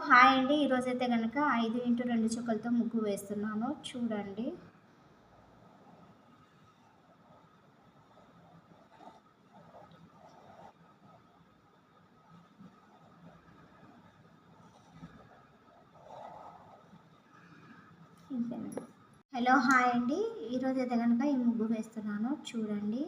Hi అండి. ఈరోజైతే గనక 5x2 చుక్కలతో ముగ్గు వేస్తున్నాను చూడండి. హలో హాయ్ అండి. ఈరోజైతే గనక ఈ ముగ్గు వేస్తున్నాను చూడండి.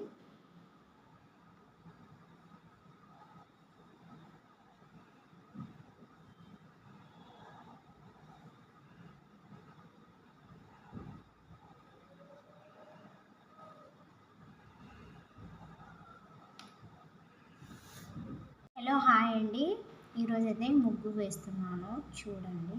హలో హాయ్ అండి. ఈరోజైతే ముగ్గు వేస్తున్నాను చూడండి.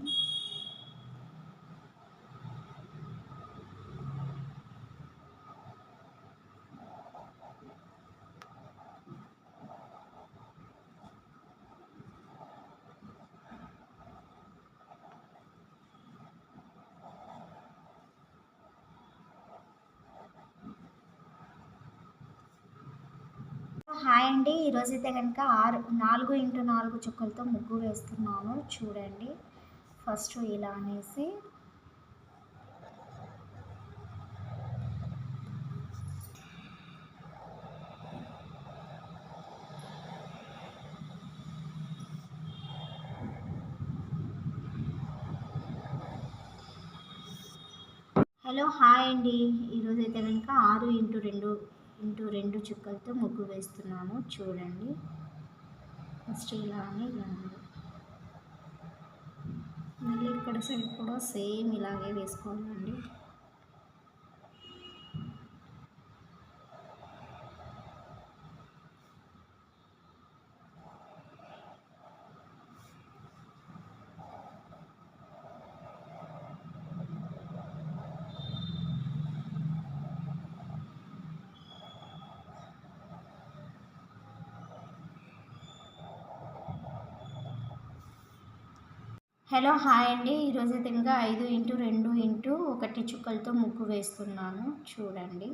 హాయ్ అండి. ఈరోజైతే కనుక 4x4 చుక్కలతో ముగ్గు వేస్తున్నాను చూడండి. ఫస్ట్ ఇలా అనేసి హలో హాయ్ అండి. ఈరోజైతే కనుక 6x2 చుక్కలతో ముగ్గు వేస్తున్నాను చూడండి. ఫస్ట్ ఇలా అని ఇలా మళ్ళీ ఇక్కడ సైడ్ కూడా సేమ్ ఇలాగే వేసుకోవాలండి. హలో హాయ్ అండి. ఈరోజైతే ఇంకా 5x2 చుక్కలతో ముగ్గు వేస్తున్నాను చూడండి.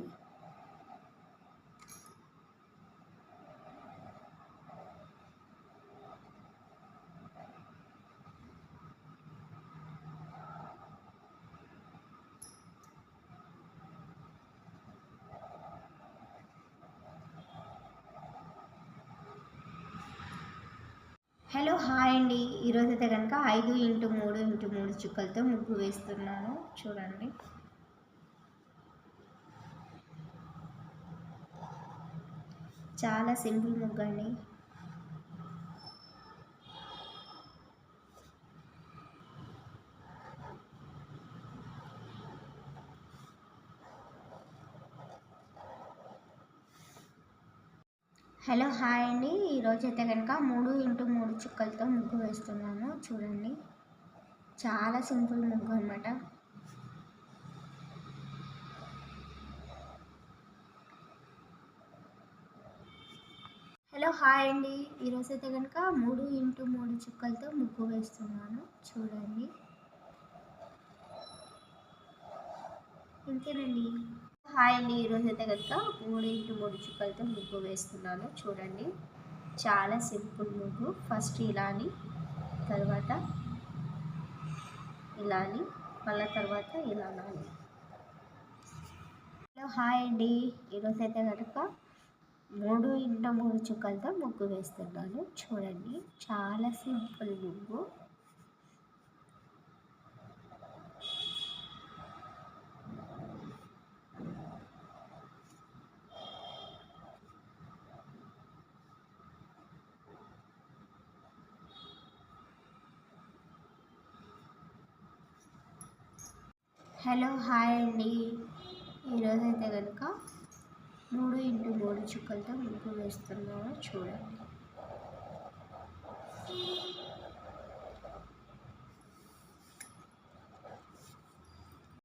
హలో హాయ్ అండి. ఈరోజైతే కనుక 5x3 చుక్కలతో ముగ్గు వేస్తున్నాను చూడండి. చాలా సింపుల్ ముగ్గు అండి. హలో హాయ్ అండి. ఈరోజైతే కనుక 3x3 చుక్కలతో ముగ్గు వేస్తున్నాను చూడండి. చాలా సింపుల్ ముగ్గు అనమాట. హలో హాయ్ అండి. ఈరోజైతే కనుక 3x3 చుక్కలతో ముగ్గు వేస్తున్నాను చూడండి. ఇంతేనండి. హాయ్ అండి. ఈరోజైతే కనుక 3x3 చుక్కలతో ముగ్గు వేస్తున్నాను చూడండి. చాలా సింపుల్ ముగ్గు. ఫస్ట్ ఇలా అని, తర్వాత ఇలా అని, మళ్ళీ తర్వాత ఇలా అని. హలో హాయ్ అండి. ఈరోజైతే కనుక 3x3 చుక్కలతో ముగ్గు వేస్తున్నాను చూడండి. చాలా సింపుల్ ముగ్గు. హలో హాయ్ అండి. ఈరోజైతే కనుక 3x3 చుక్కలతో ముగ్గు వేస్తున్నాను చూడండి.